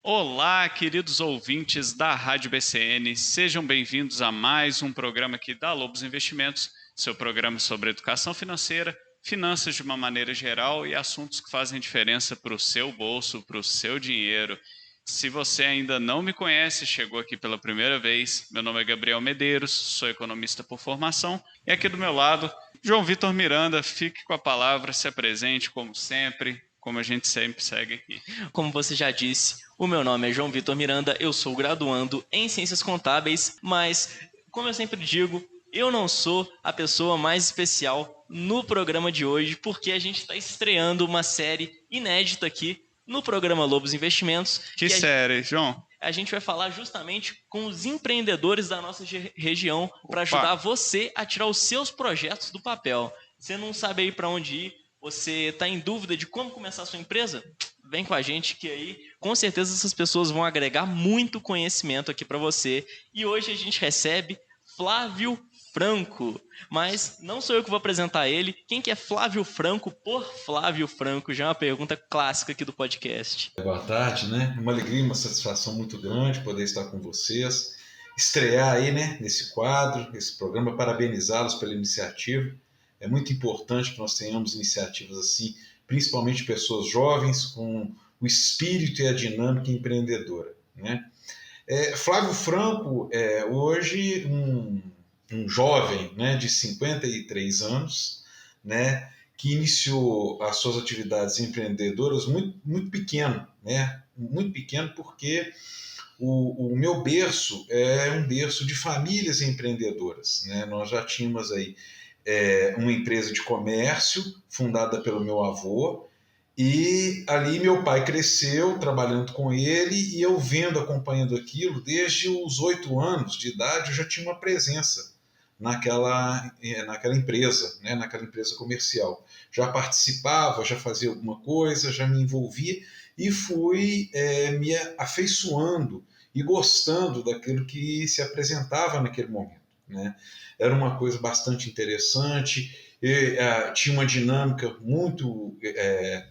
Olá, queridos ouvintes da Rádio BCN, sejam bem-vindos a mais um programa aqui da Lobos Investimentos, seu programa sobre educação financeira, finanças de uma maneira geral e assuntos que fazem diferença para o seu bolso, para o seu dinheiro. Se você ainda não me conhece, chegou aqui pela primeira vez, meu nome é Gabriel Medeiros, sou economista por formação e aqui do meu lado, João Vitor Miranda, fique com a palavra, se apresente como sempre, como a gente sempre segue aqui. Como você já disse, o meu nome é João Vitor Miranda, eu sou graduando em Ciências Contábeis, mas, como eu sempre digo, eu não sou a pessoa mais especial no programa de hoje, porque a gente está estreando uma série inédita aqui no programa Lobos Investimentos, Que série, João? a gente vai falar justamente com os empreendedores da nossa região para Opa! ajudar você a tirar os seus projetos do papel. Você não sabe aí para onde ir? Você está em dúvida de como começar a sua empresa? Vem com a gente que aí com certeza essas pessoas vão agregar muito conhecimento aqui para você. E hoje a gente recebe Flávio Franco, mas não sou eu que vou apresentar ele. Quem que é Flávio Franco por Flávio Franco? Já é uma pergunta clássica aqui do podcast. Boa tarde, né? Uma alegria, uma satisfação muito grande poder estar com vocês, estrear aí, né, nesse quadro, nesse programa, parabenizá-los pela iniciativa. É muito importante que nós tenhamos iniciativas assim, principalmente pessoas jovens com o espírito e a dinâmica empreendedora, né? Flávio Franco é hoje um jovem, né, de 53 anos, né, que iniciou as suas atividades empreendedoras muito, muito pequeno, né, muito pequeno porque o meu berço é um berço de famílias empreendedoras, né? Nós já tínhamos aí uma empresa de comércio fundada pelo meu avô, e ali meu pai cresceu trabalhando com ele, e eu vendo, acompanhando aquilo, desde os 8 anos de idade eu já tinha uma presença naquela empresa, né, naquela empresa comercial. Já participava, já fazia alguma coisa, já me envolvia e fui me afeiçoando e gostando daquilo que se apresentava naquele momento, né? Era uma coisa bastante interessante, tinha uma dinâmica muito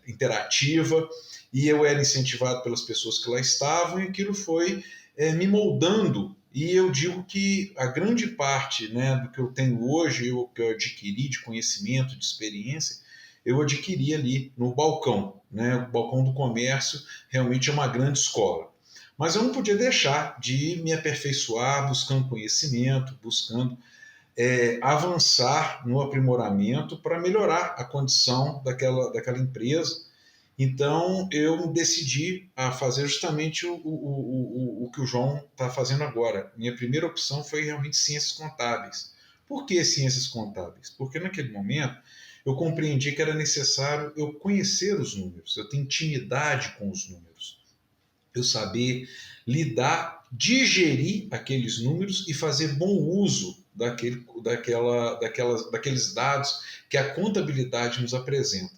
interativa, e eu era incentivado pelas pessoas que lá estavam, e aquilo foi me moldando. E eu digo que a grande parte, né, do que eu tenho hoje, que eu adquiri de conhecimento, de experiência, eu adquiri ali no balcão, né? O balcão do comércio realmente é uma grande escola. Mas eu não podia deixar de me aperfeiçoar, buscando conhecimento, buscando avançar no aprimoramento para melhorar a condição daquela empresa. Então eu decidi a fazer justamente o que o João está fazendo agora. Minha primeira opção foi realmente ciências contábeis. Por que ciências contábeis? Porque naquele momento eu compreendi que era necessário eu conhecer os números, eu ter intimidade com os números, eu saber lidar, digerir aqueles números e fazer bom uso daqueles dados que a contabilidade nos apresenta.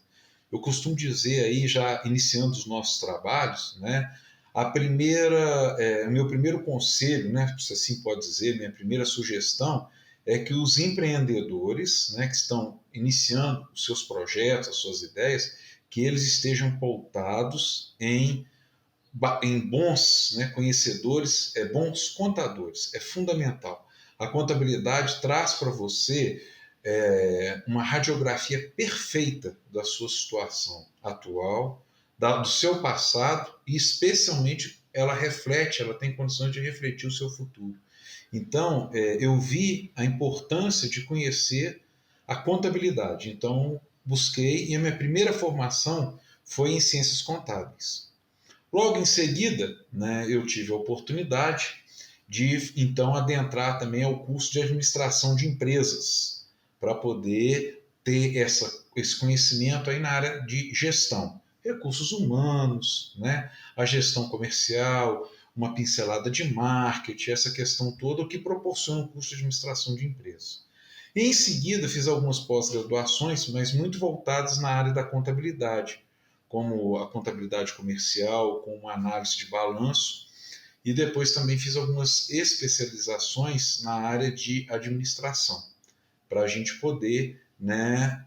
Eu costumo dizer aí, já iniciando os nossos trabalhos, né, o meu primeiro conselho, né, se assim pode dizer, minha primeira sugestão é que os empreendedores, né, que estão iniciando os seus projetos, as suas ideias, que eles estejam pautados em bons, né, conhecedores, bons contadores. É fundamental. A contabilidade traz para você uma radiografia perfeita da sua situação atual, do seu passado, e especialmente ela tem condições de refletir o seu futuro. Então, eu vi a importância de conhecer a contabilidade. Então, busquei, e a minha primeira formação foi em ciências contábeis. Logo em seguida, né, eu tive a oportunidade de então adentrar também ao curso de administração de empresas, para poder ter esse conhecimento aí na área de gestão, recursos humanos, né, a gestão comercial, uma pincelada de marketing, essa questão toda, o que proporciona o curso de administração de empresas. E em seguida fiz algumas pós-graduações, mas muito voltadas na área da contabilidade, como a contabilidade comercial, com uma análise de balanço, e depois também fiz algumas especializações na área de administração, para a gente poder, né,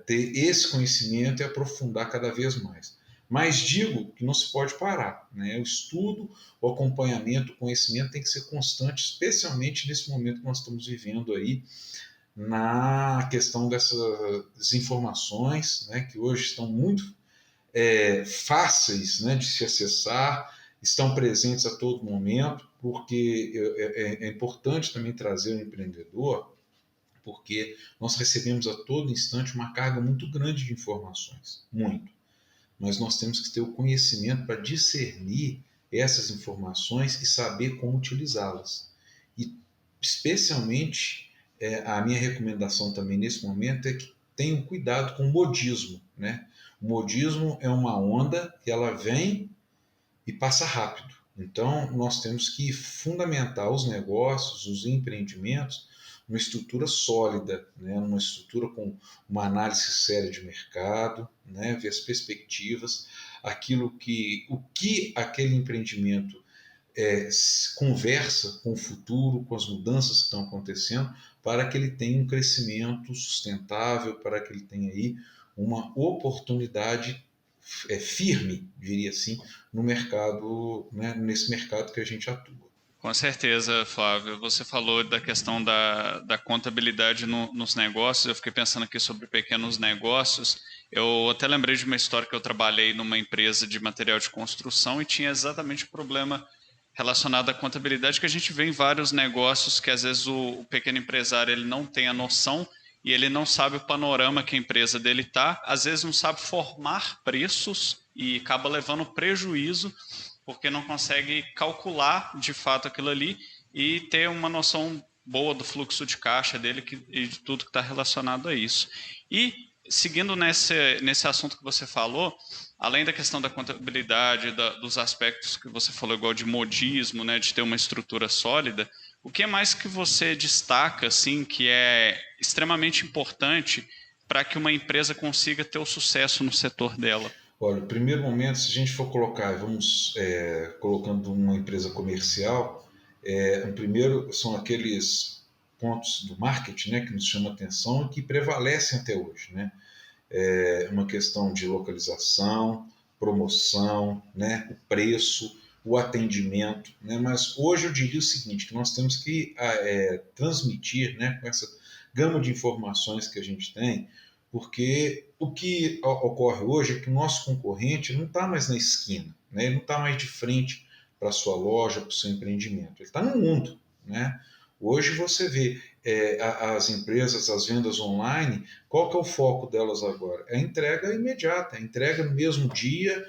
ter esse conhecimento e aprofundar cada vez mais. Mas digo que não se pode parar, né? O estudo, o acompanhamento, o conhecimento tem que ser constante, especialmente nesse momento que nós estamos vivendo aí, na questão dessas informações, né, que hoje estão muito fáceis, né, de se acessar, estão presentes a todo momento, porque é importante também trazer o empreendedor, porque nós recebemos a todo instante uma carga muito grande de informações, muito. Mas nós temos que ter o conhecimento para discernir essas informações e saber como utilizá-las. E, especialmente, a minha recomendação também nesse momento é que tenham cuidado com o modismo, né? O modismo é uma onda que ela vem e passa rápido. Então, nós temos que fundamentar os negócios, os empreendimentos, numa estrutura sólida, né? Numa estrutura com uma análise séria de mercado, né? Ver as perspectivas, o que aquele empreendimento conversa com o futuro, com as mudanças que estão acontecendo, para que ele tenha um crescimento sustentável, para que ele tenha aí uma oportunidade firme, diria assim, no mercado, né, nesse mercado que a gente atua. Com certeza, Flávio. Você falou da questão da contabilidade nos negócios. Eu fiquei pensando aqui sobre pequenos negócios. Eu até lembrei de uma história que eu trabalhei numa empresa de material de construção e tinha exatamente o problema relacionado à contabilidade que a gente vê em vários negócios que às vezes o pequeno empresário ele não tem a noção e ele não sabe o panorama que a empresa dele está, às vezes não sabe formar preços e acaba levando prejuízo porque não consegue calcular de fato aquilo ali e ter uma noção boa do fluxo de caixa dele e de tudo que está relacionado a isso. E seguindo nesse assunto que você falou, além da questão da contabilidade, dos aspectos que você falou, igual de modismo, né, de ter uma estrutura sólida, o que mais que você destaca, assim, que é extremamente importante para que uma empresa consiga ter o sucesso no setor dela? Olha, no primeiro momento, se a gente for colocar, vamos colocando uma empresa comercial, o primeiro são aqueles pontos do marketing, né, que nos chamam a atenção e que prevalecem até hoje, né? Uma questão de localização, promoção, né, o preço, o atendimento, né? Mas hoje eu diria o seguinte, que nós temos que transmitir, né, com essa gama de informações que a gente tem, porque o que ocorre hoje é que o nosso concorrente não está mais na esquina, né? Ele não está mais de frente para a sua loja, para o seu empreendimento, ele está no mundo, né? Hoje você vê as empresas, as vendas online, qual que é o foco delas agora? É a entrega imediata, a entrega no mesmo dia,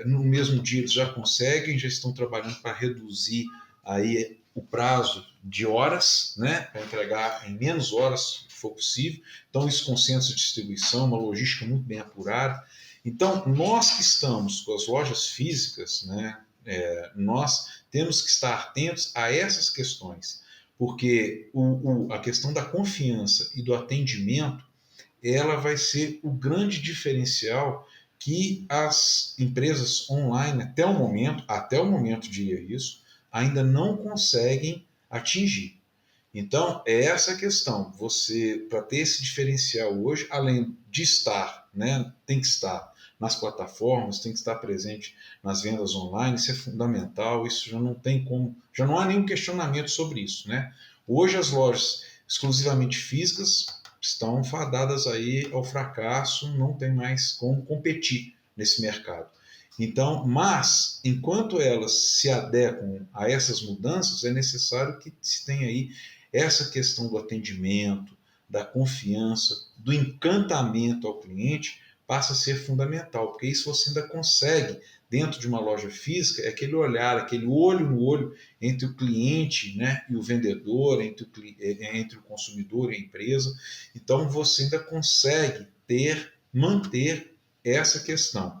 no mesmo dia eles já conseguem, já estão trabalhando para reduzir aí o prazo de horas, né, para entregar em menos horas, se for possível. Então, isso com centros de distribuição, uma logística muito bem apurada. Então, nós que estamos com as lojas físicas, né, nós temos que estar atentos a essas questões, porque a questão da confiança e do atendimento, ela vai ser o grande diferencial que as empresas online, até o momento diria isso, ainda não conseguem atingir. Então, é essa a questão. Você, para ter esse diferencial hoje, além de estar, né, tem que estar nas plataformas, tem que estar presente nas vendas online, isso é fundamental, isso já não tem como, já não há nenhum questionamento sobre isso, né? Hoje as lojas exclusivamente físicas estão fadadas aí ao fracasso, não tem mais como competir nesse mercado. Então, mas enquanto elas se adequam a essas mudanças, é necessário que se tenha aí essa questão do atendimento, da confiança, do encantamento ao cliente passa a ser fundamental, porque isso você ainda consegue dentro de uma loja física, é aquele olhar, aquele olho no olho entre o cliente, né, e o vendedor, entre o consumidor e a empresa. Então você ainda consegue manter essa questão,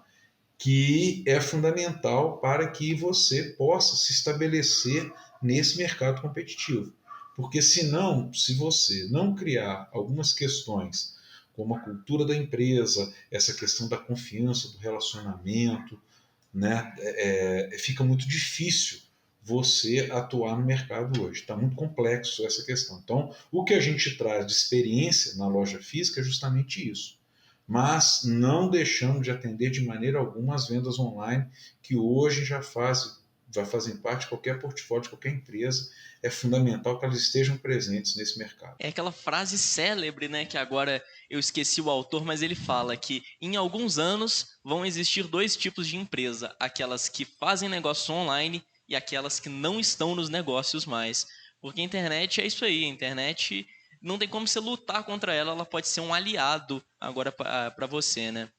que é fundamental para que você possa se estabelecer nesse mercado competitivo. Porque senão, se você não criar algumas questões, como a cultura da empresa, essa questão da confiança, do relacionamento, né, fica muito difícil você atuar no mercado hoje. Está muito complexo essa questão. Então, o que a gente traz de experiência na loja física é justamente isso. mas não deixamos de atender de maneira alguma as vendas online, que hoje já fazem parte de qualquer portfólio de qualquer empresa. É fundamental que elas estejam presentes nesse mercado. É aquela frase célebre, né, que agora eu esqueci o autor, mas ele fala que em alguns anos vão existir dois tipos de empresa: aquelas que fazem negócio online e aquelas que não estão nos negócios mais. Porque a internet é isso aí, a internet não tem como você lutar contra ela, ela pode ser um aliado agora para você, né?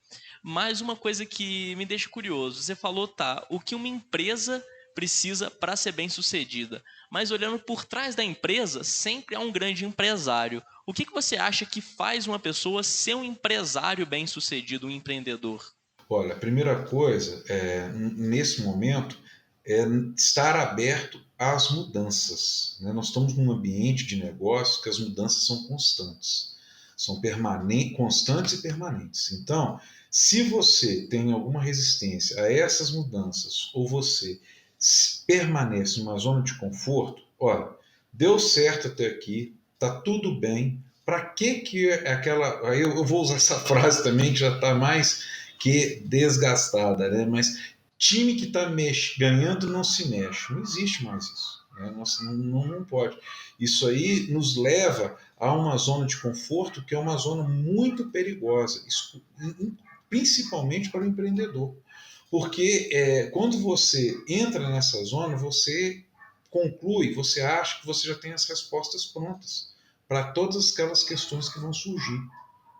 Mas uma coisa que me deixa curioso, você falou, tá, o que uma empresa precisa para ser bem-sucedida. Mas olhando por trás da empresa, sempre há um grande empresário. O que você acha que faz uma pessoa ser um empresário bem-sucedido, um empreendedor? Olha, a primeira coisa, nesse momento, é estar aberto às mudanças, né? Nós estamos num ambiente de negócio que as mudanças são constantes. São constantes e permanentes. Então, se você tem alguma resistência a essas mudanças ou você permanece numa zona de conforto, olha, deu certo até aqui, tá tudo bem. Para que aquela. Aí eu vou usar essa frase também que já está mais que desgastada, né? Mas time que está ganhando não se mexe. Não existe mais isso. Né? Não pode. Isso aí nos leva a uma zona de conforto que é uma zona muito perigosa, principalmente para o empreendedor. Porque quando você entra nessa zona, você conclui, você acha que você já tem as respostas prontas para todas aquelas questões que vão surgir.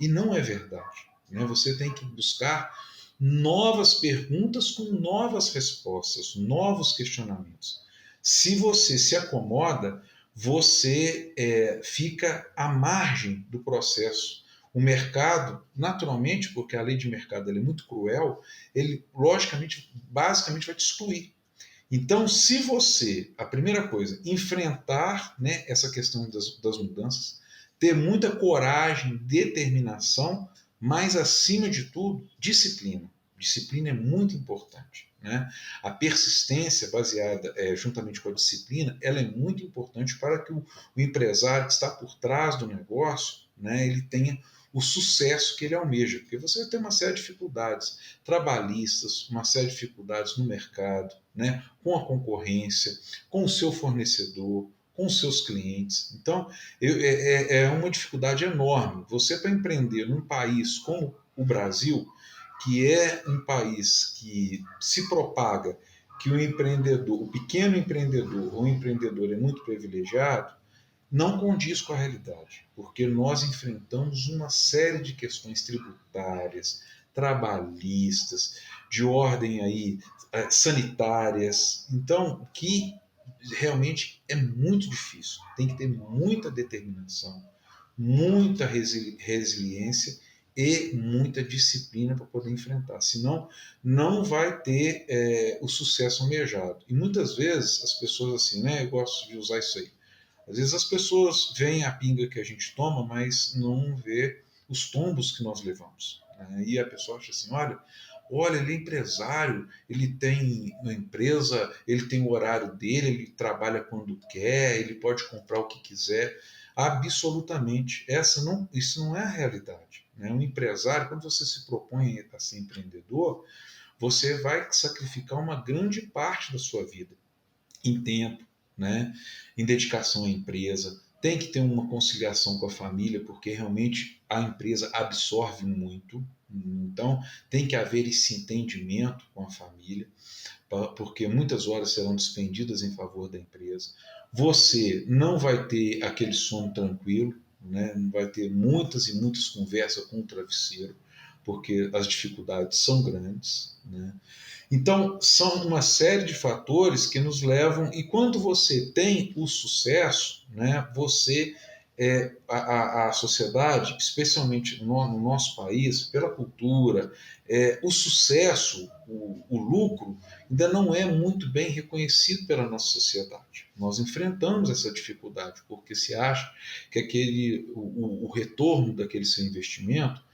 E não é verdade. Né? Você tem que buscar novas perguntas com novas respostas, novos questionamentos. Se você se acomoda, você fica à margem do processo. O mercado, naturalmente, porque a lei de mercado é muito cruel, ele, logicamente, basicamente vai te excluir. Então, se você, a primeira coisa, enfrentar, né, essa questão das mudanças, ter muita coragem, determinação, mas, acima de tudo, disciplina. Disciplina é muito importante. Né? A persistência baseada juntamente com a disciplina, ela é muito importante para que o empresário que está por trás do negócio, né, ele tenha o sucesso que ele almeja, porque você vai ter uma série de dificuldades trabalhistas, uma série de dificuldades no mercado, né, com a concorrência, com o seu fornecedor, com os seus clientes. Então, é uma dificuldade enorme. Você, para empreender num país como o Brasil, que é um país que se propaga que o empreendedor, o pequeno empreendedor ou empreendedor é muito privilegiado, não condiz com a realidade, porque nós enfrentamos uma série de questões tributárias, trabalhistas, de ordem aí sanitárias, então que realmente é muito difícil. Tem que ter muita determinação, muita resiliência e muita disciplina para poder enfrentar, senão não vai ter o sucesso almejado. E muitas vezes as pessoas assim, né? Eu gosto de usar isso aí. Às vezes as pessoas veem a pinga que a gente toma, mas não vê os tombos que nós levamos. Né? E a pessoa acha assim, olha, ele é empresário, ele tem uma empresa, ele tem o horário dele, ele trabalha quando quer, ele pode comprar o que quiser. Absolutamente. Isso não é a realidade. Né? Um empresário, quando você se propõe a ser empreendedor, você vai sacrificar uma grande parte da sua vida em tempo, né? Em dedicação à empresa. Tem que ter uma conciliação com a família, porque realmente a empresa absorve muito. Então, tem que haver esse entendimento com a família, porque muitas horas serão despendidas em favor da empresa. Você não vai ter aquele sono tranquilo, né? Vai ter muitas e muitas conversas com o travesseiro, porque as dificuldades são grandes. Né? Então, são uma série de fatores que nos levam, e quando você tem o sucesso, né, você, a sociedade, especialmente no nosso país, pela cultura, o sucesso, o lucro, ainda não é muito bem reconhecido pela nossa sociedade. Nós enfrentamos essa dificuldade, porque se acha que o retorno daquele seu investimento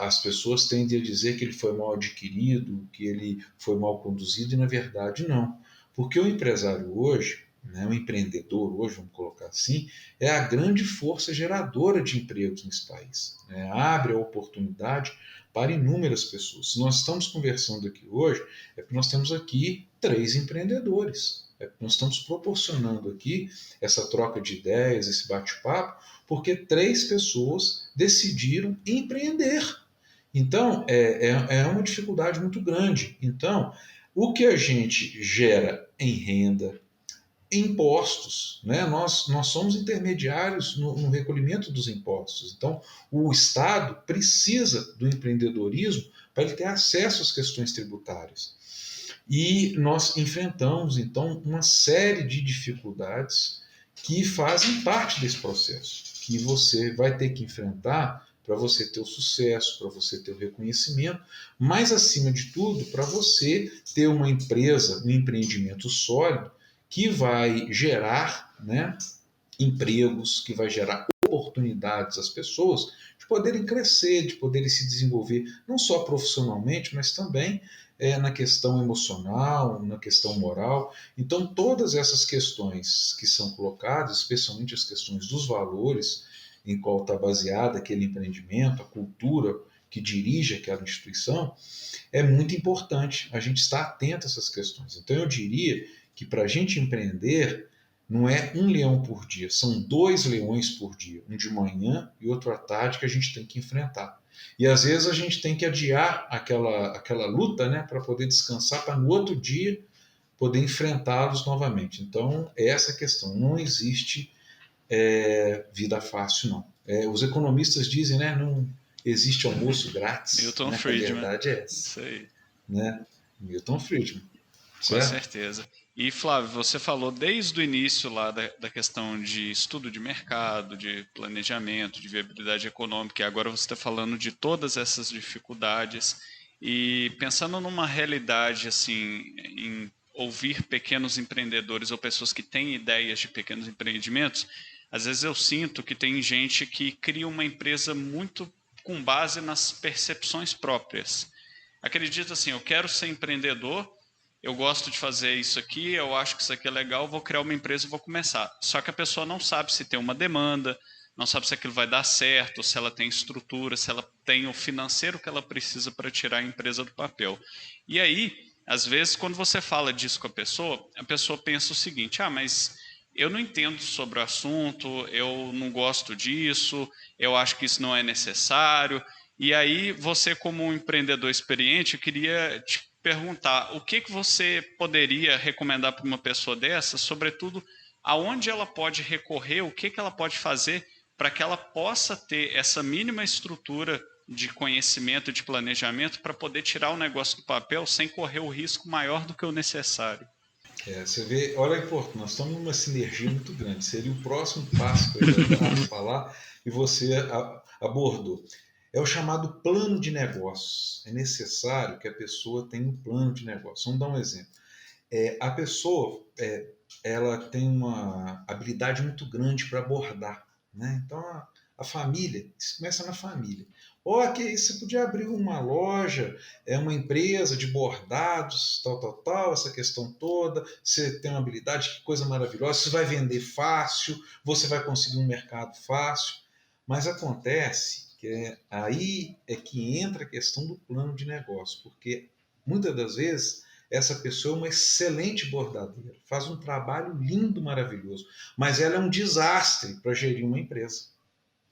as pessoas tendem a dizer que ele foi mal adquirido, que ele foi mal conduzido, e na verdade não. Porque o empresário hoje, né, o empreendedor hoje, vamos colocar assim, é a grande força geradora de empregos nesse país, né? Abre a oportunidade para inúmeras pessoas. Se nós estamos conversando aqui hoje, é porque nós temos aqui 3 empreendedores. É porque nós estamos proporcionando aqui essa troca de ideias, esse bate-papo, porque 3 pessoas decidiram empreender. Então, é uma dificuldade muito grande. Então, o que a gente gera em renda, impostos, né? Nós somos intermediários no recolhimento dos impostos. Então, o Estado precisa do empreendedorismo para ele ter acesso às questões tributárias. E nós enfrentamos, então, uma série de dificuldades que fazem parte desse processo, que você vai ter que enfrentar para você ter o sucesso, para você ter o reconhecimento, mas, acima de tudo, para você ter uma empresa, um empreendimento sólido, que vai gerar, né, empregos, que vai gerar oportunidades às pessoas de poderem crescer, de poderem se desenvolver, não só profissionalmente, mas também na questão emocional, na questão moral. Então, todas essas questões que são colocadas, especialmente as questões dos valores em qual está baseado aquele empreendimento, a cultura que dirige aquela instituição, é muito importante a gente estar atento a essas questões. Então, eu diria que para a gente empreender, não é um leão por dia, são 2 leões por dia, um de manhã e outro à tarde, que a gente tem que enfrentar. E às vezes a gente tem que adiar aquela luta, né, para poder descansar, para no outro dia poder enfrentá-los novamente. Então, é essa questão. Não existe vida fácil, não. Os economistas dizem, né, não existe almoço grátis. Milton Né? A Friedman. verdade é essa. Isso aí. Né? Milton Friedman. Com certeza. E, Flávio, você falou desde o início lá da questão de estudo de mercado, de planejamento, de viabilidade econômica, e agora você está falando de todas essas dificuldades. E pensando numa realidade, assim, em ouvir pequenos empreendedores ou pessoas que têm ideias de pequenos empreendimentos, às vezes eu sinto que tem gente que cria uma empresa muito com base nas percepções próprias. Acredita assim, eu quero ser empreendedor, eu gosto de fazer isso aqui, eu acho que isso aqui é legal, vou criar uma empresa e vou começar. Só que a pessoa não sabe se tem uma demanda, não sabe se aquilo vai dar certo, se ela tem estrutura, se ela tem o financeiro que ela precisa para tirar a empresa do papel. E aí, às vezes, quando você fala disso com a pessoa pensa o seguinte, mas eu não entendo sobre o assunto, eu não gosto disso, eu acho que isso não é necessário. E aí, você como um empreendedor experiente, eu queria te perguntar o que você poderia recomendar para uma pessoa dessa, sobretudo aonde ela pode recorrer, o que ela pode fazer para que ela possa ter essa mínima estrutura de conhecimento, de planejamento, para poder tirar o negócio do papel sem correr o risco maior do que o necessário. Você vê, olha que nós estamos numa sinergia muito grande. Seria o próximo passo que eu ia falar e você abordou. É o chamado plano de negócios. É necessário que a pessoa tenha um plano de negócio. Vamos dar um exemplo. A pessoa ela tem uma habilidade muito grande para abordar. Né? Então, a família, isso começa na família. Ok, você podia abrir uma loja, uma empresa de bordados, tal, essa questão toda, você tem uma habilidade, que coisa maravilhosa, você vai vender fácil, você vai conseguir um mercado fácil, mas acontece que aí é que entra a questão do plano de negócio, porque muitas das vezes essa pessoa é uma excelente bordadeira, faz um trabalho lindo, maravilhoso, mas ela é um desastre para gerir uma empresa,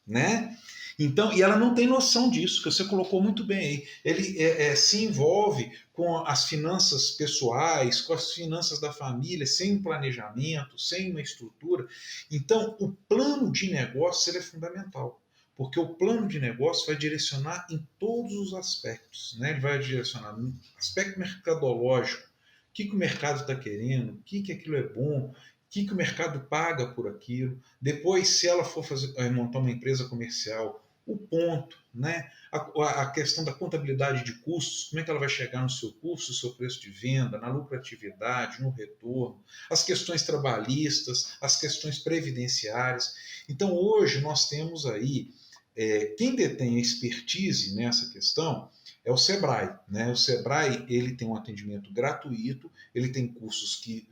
né? Então, e ela não tem noção disso, que você colocou muito bem aí. Ele se envolve com as finanças pessoais, com as finanças da família, sem um planejamento, sem uma estrutura. Então, o plano de negócio ele é fundamental, porque o plano de negócio vai direcionar em todos os aspectos. Né? Ele vai direcionar no aspecto mercadológico, o que o mercado está querendo, o que aquilo é bom, o que o mercado paga por aquilo. Depois, se ela for montar uma empresa comercial, o ponto, né? A questão da contabilidade de custos, como é que ela vai chegar no seu custo, no seu preço de venda, na lucratividade, no retorno, as questões trabalhistas, as questões previdenciárias. Então, hoje, nós temos aí, quem detém expertise nessa questão é o Sebrae. Né? O Sebrae ele tem um atendimento gratuito, ele tem cursos que,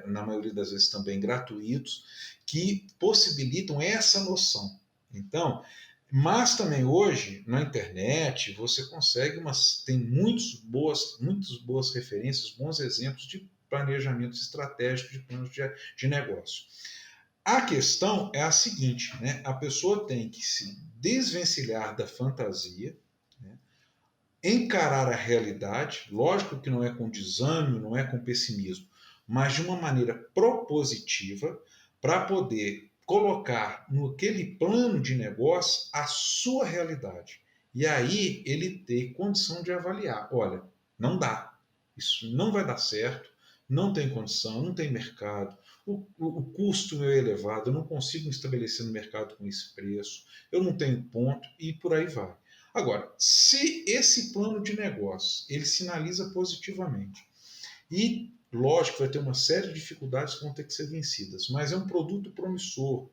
na maioria das vezes, também gratuitos, que possibilitam essa noção. Então, mas também hoje, na internet, você consegue, tem muitas boas referências, bons exemplos de planejamento estratégico de planos de negócio. A questão é a seguinte, né? A pessoa tem que se desvencilhar da fantasia, né? Encarar a realidade, lógico que não é com desânimo, não é com pessimismo, mas de uma maneira propositiva, para poder colocar naquele plano de negócio a sua realidade. E aí ele ter condição de avaliar, olha, não dá, isso não vai dar certo, não tem condição, não tem mercado, o custo é elevado, eu não consigo me estabelecer no mercado com esse preço, eu não tenho ponto e por aí vai. Agora, se esse plano de negócio ele sinaliza positivamente e, lógico, vai ter uma série de dificuldades que vão ter que ser vencidas, mas é um produto promissor,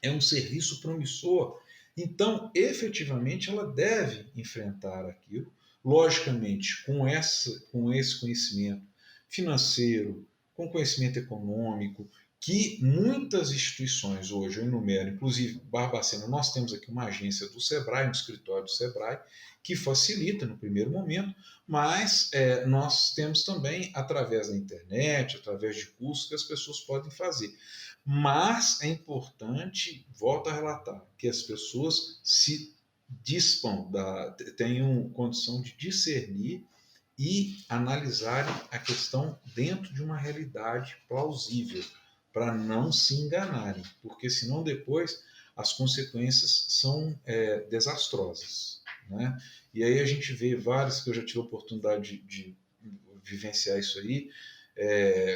é um serviço promissor, então, efetivamente, ela deve enfrentar aquilo, logicamente, com esse conhecimento financeiro, com conhecimento econômico, que muitas instituições hoje, eu enumero, inclusive Barbacena, nós temos aqui uma agência do Sebrae, um escritório do Sebrae, que facilita no primeiro momento, mas nós temos também, através da internet, através de cursos que as pessoas podem fazer. Mas é importante, volto a relatar, que as pessoas se dispam, tenham condição de discernir e analisarem a questão dentro de uma realidade plausível, para não se enganarem, porque senão depois as consequências são desastrosas, né? E aí a gente vê vários que eu já tive a oportunidade de vivenciar isso aí,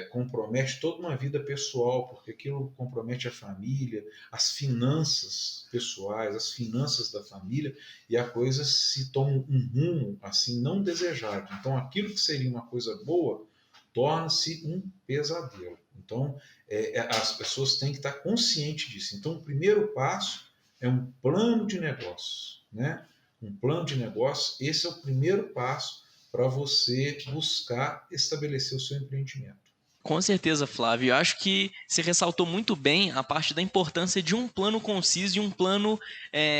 compromete toda uma vida pessoal, porque aquilo compromete a família, as finanças pessoais, as finanças da família, e a coisa se toma um rumo assim não desejado. Então aquilo que seria uma coisa boa torna-se um pesadelo. Então as pessoas têm que estar conscientes disso. Então o primeiro passo é um plano de negócio, né? Um plano de negócio, esse é o primeiro passo para você buscar estabelecer o seu empreendimento. Com certeza, Flávio. Eu acho que você ressaltou muito bem a parte da importância de um plano conciso e um plano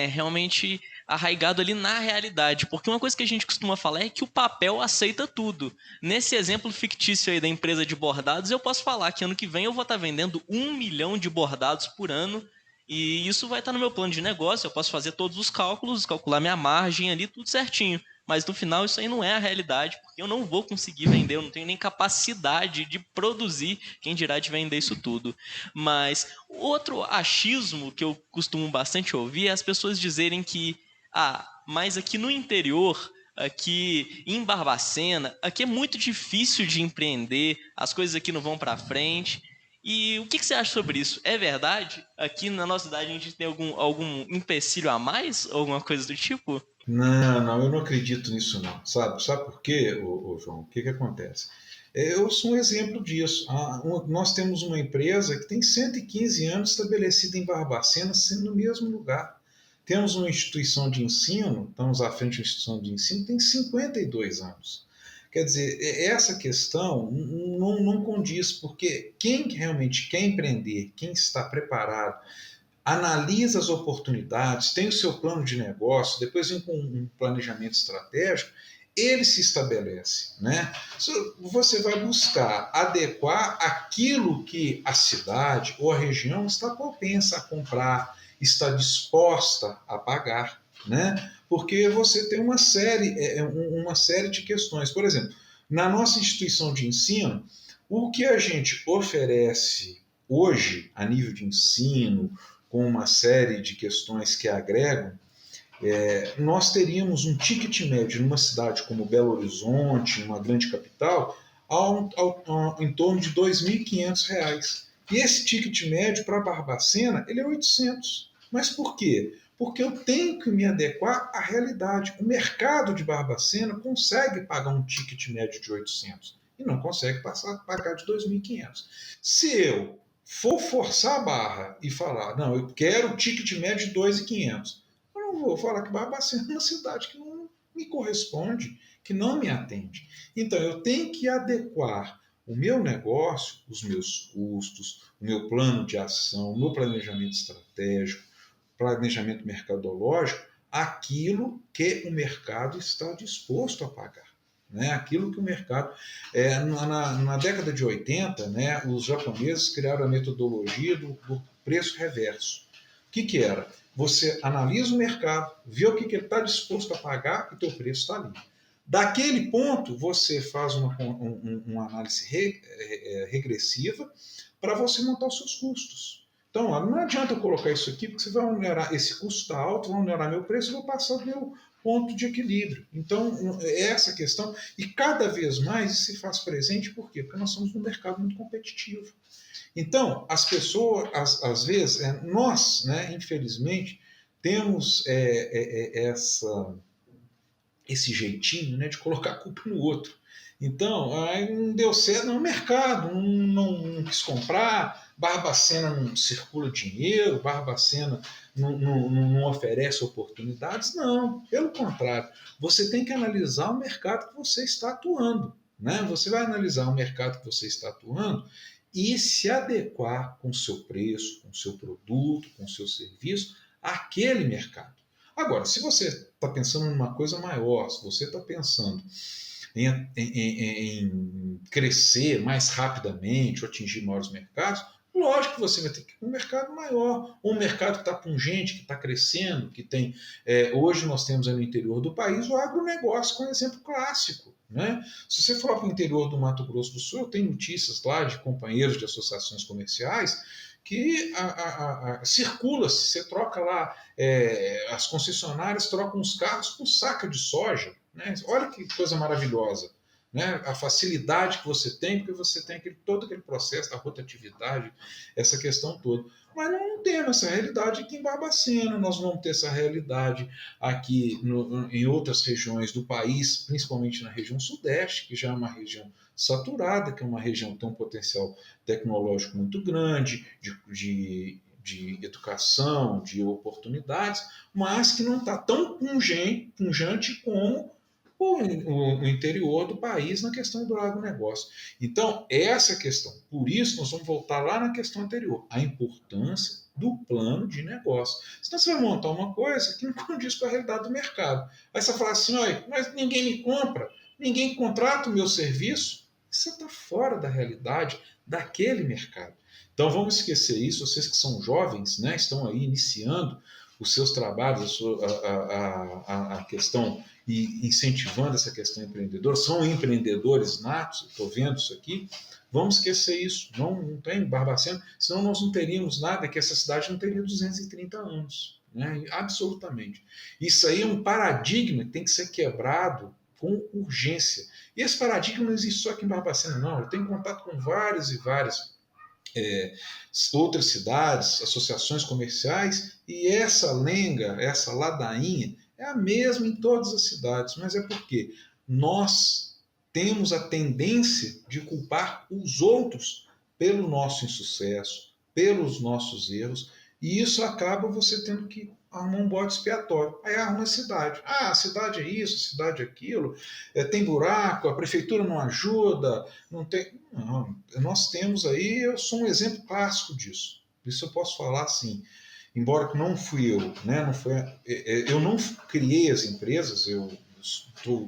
realmente arraigado ali na realidade. Porque uma coisa que a gente costuma falar é que o papel aceita tudo. Nesse exemplo fictício aí da empresa de bordados, eu posso falar que ano que vem eu vou estar vendendo 1 milhão de bordados por ano. E isso vai estar no meu plano de negócio. Eu posso fazer todos os cálculos, calcular minha margem ali, tudo certinho. Mas no final isso aí não é a realidade, porque eu não vou conseguir vender, eu não tenho nem capacidade de produzir, quem dirá de vender isso tudo. Mas outro achismo que eu costumo bastante ouvir é as pessoas dizerem que, mas aqui no interior, aqui em Barbacena, aqui é muito difícil de empreender, as coisas aqui não vão para frente. E o que você acha sobre isso? É verdade? Aqui na nossa cidade a gente tem algum empecilho a mais? Alguma coisa do tipo? Não, eu não acredito nisso não. Sabe por quê, João? O que acontece? Eu sou um exemplo disso. Nós temos uma empresa que tem 115 anos estabelecida em Barbacena, sendo no mesmo lugar. Temos uma instituição de ensino, estamos à frente de uma instituição de ensino, que tem 52 anos. Quer dizer, essa questão não condiz, porque quem realmente quer empreender, quem está preparado, analisa as oportunidades, tem o seu plano de negócio, depois vem com um planejamento estratégico, ele se estabelece, né? Você vai buscar adequar aquilo que a cidade ou a região está propensa a comprar, está disposta a pagar, né? Porque você tem uma série de questões. Por exemplo, na nossa instituição de ensino, o que a gente oferece hoje a nível de ensino, com uma série de questões que agregam, nós teríamos um ticket médio numa cidade como Belo Horizonte, uma grande capital, em torno de R$ 2.500. E esse ticket médio para Barbacena ele é 800. Mas por quê? Porque eu tenho que me adequar à realidade. O mercado de Barbacena consegue pagar um ticket médio de 800 e não consegue pagar de 2.500. Se eu for forçar a barra e falar, não, eu quero o ticket médio de 2.500, eu não vou falar que Barbacena é uma cidade que me corresponde, que não me atende. Então, eu tenho que adequar o meu negócio, os meus custos, o meu plano de ação, o meu planejamento estratégico, planejamento mercadológico, àquilo que o mercado está disposto a pagar. Né? Aquilo que o mercado. Na década de 80, né, os japoneses criaram a metodologia do preço reverso. O que era? Você analisa o mercado, vê o que ele está disposto a pagar e o teu preço está ali. Daquele ponto, você faz uma análise regressiva para você montar os seus custos. Então, não adianta eu colocar isso aqui, porque você vai onerar, esse custo está alto, vai onerar meu preço, eu vou passar do meu ponto de equilíbrio. Então, é essa questão, e cada vez mais isso se faz presente, por quê? Porque nós somos num mercado muito competitivo. Então, as pessoas, às vezes, nós, né, infelizmente, temos esse jeitinho, né, de colocar a culpa no outro. Então, aí não deu certo no mercado, não quis comprar, Barbacena não circula dinheiro, Barbacena não oferece oportunidades. Não, pelo contrário, você tem que analisar o mercado que você está atuando. Né? Você vai analisar o mercado que você está atuando e se adequar com o seu preço, com o seu produto, com o seu serviço, àquele mercado. Agora, se você está pensando numa coisa maior, se você está pensando em crescer mais rapidamente ou atingir maiores mercados, lógico que você vai ter que ir para um mercado maior, um mercado que está pungente, que está crescendo, que tem. Hoje nós temos no interior do país o agronegócio como exemplo clássico. Né? Se você for para o interior do Mato Grosso do Sul, eu tenho notícias lá de companheiros de associações comerciais que circula-se, você troca lá, as concessionárias trocam os carros por saca de soja. Né? Olha que coisa maravilhosa. Né? A facilidade que você tem, porque você tem todo aquele processo da rotatividade, essa questão toda. Mas não temos essa realidade aqui em Barbacena, nós vamos ter essa realidade aqui em outras regiões do país, principalmente na região sudeste, que já é uma região saturada, que é uma região que tem um potencial tecnológico muito grande, de educação, de oportunidades, mas que não está tão pungente como o interior do país na questão do agronegócio. Então, essa é a questão. Por isso, nós vamos voltar lá na questão anterior, a importância do plano de negócio. Senão você vai montar uma coisa que não condiz com a realidade do mercado. Aí você fala assim, olha, mas ninguém me compra, ninguém contrata o meu serviço. Você está fora da realidade daquele mercado. Então, vamos esquecer isso. Vocês que são jovens, né, estão aí iniciando os seus trabalhos, a questão e incentivando essa questão empreendedora, são empreendedores natos, estou vendo isso aqui, vamos esquecer isso, não tem Barbacena, senão nós não teríamos nada, que essa cidade não teria 230 anos, né? Absolutamente. Isso aí é um paradigma que tem que ser quebrado com urgência. E esse paradigma não existe só aqui em Barbacena, não, eu tenho contato com várias e várias outras cidades, associações comerciais, e essa lenga, essa ladainha, é a mesma em todas as cidades, mas é porque nós temos a tendência de culpar os outros pelo nosso insucesso, pelos nossos erros, e isso acaba você tendo que arrumar um bode expiatório. Aí arruma a cidade. Ah, a cidade é isso, a cidade é aquilo, tem buraco, a prefeitura não ajuda, não tem. Não, nós temos aí, eu sou um exemplo clássico disso. Isso eu posso falar assim. Embora que não fui eu, né? Eu não criei as empresas, eu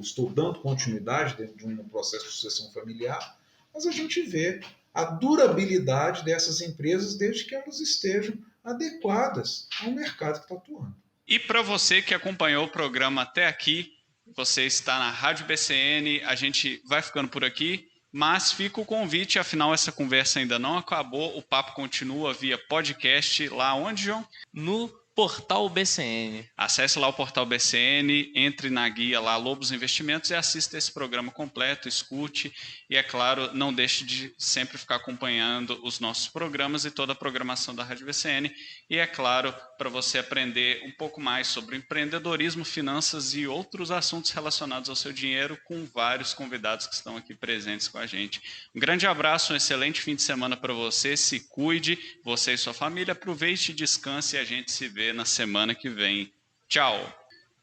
estou dando continuidade dentro de um processo de sucessão familiar, mas a gente vê a durabilidade dessas empresas desde que elas estejam adequadas ao mercado que está atuando. E para você que acompanhou o programa até aqui, você está na Rádio BCN, a gente vai ficando por aqui, mas fica o convite, afinal essa conversa ainda não acabou, o papo continua via podcast, lá onde, João? No Portal BCN. Acesse lá o Portal BCN, entre na guia lá Lobos Investimentos e assista esse programa completo, escute e, é claro, não deixe de sempre ficar acompanhando os nossos programas e toda a programação da Rádio BCN e, é claro, para você aprender um pouco mais sobre empreendedorismo, finanças e outros assuntos relacionados ao seu dinheiro com vários convidados que estão aqui presentes com a gente. Um grande abraço, um excelente fim de semana para você, se cuide, você e sua família, aproveite, descanse e a gente se vê na semana que vem. Tchau!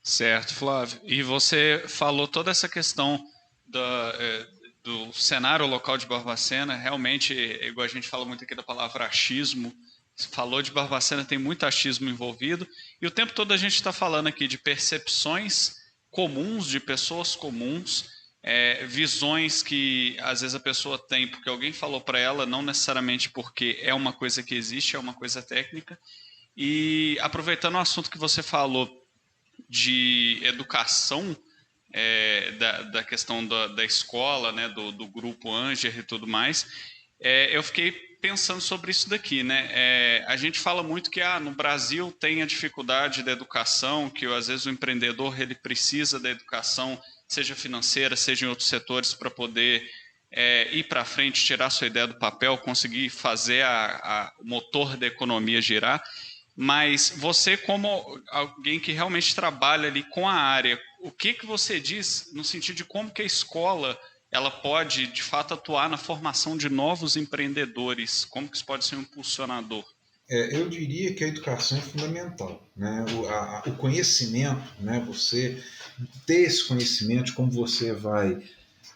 Certo, Flávio. E você falou toda essa questão do cenário local de Barbacena, realmente, igual a gente fala muito aqui da palavra achismo, você falou de Barbacena, tem muito achismo envolvido, e o tempo todo a gente está falando aqui de percepções comuns, de pessoas comuns, visões que às vezes a pessoa tem porque alguém falou para ela, não necessariamente porque é uma coisa que existe, é uma coisa técnica. E aproveitando o assunto que você falou de educação, da questão da escola, né, do grupo Anger e tudo mais, eu fiquei pensando sobre isso daqui, né? A gente fala muito que no Brasil tem a dificuldade da educação, que às vezes o empreendedor ele precisa da educação, seja financeira, seja em outros setores, para poder ir para frente, tirar sua ideia do papel, conseguir fazer o motor da economia girar. Mas você, como alguém que realmente trabalha ali com a área, o que você diz no sentido de como que a escola ela pode, de fato, atuar na formação de novos empreendedores? Como que isso pode ser um impulsionador? Eu diria que a educação é fundamental, né? O conhecimento, né? Você ter esse conhecimento de como você vai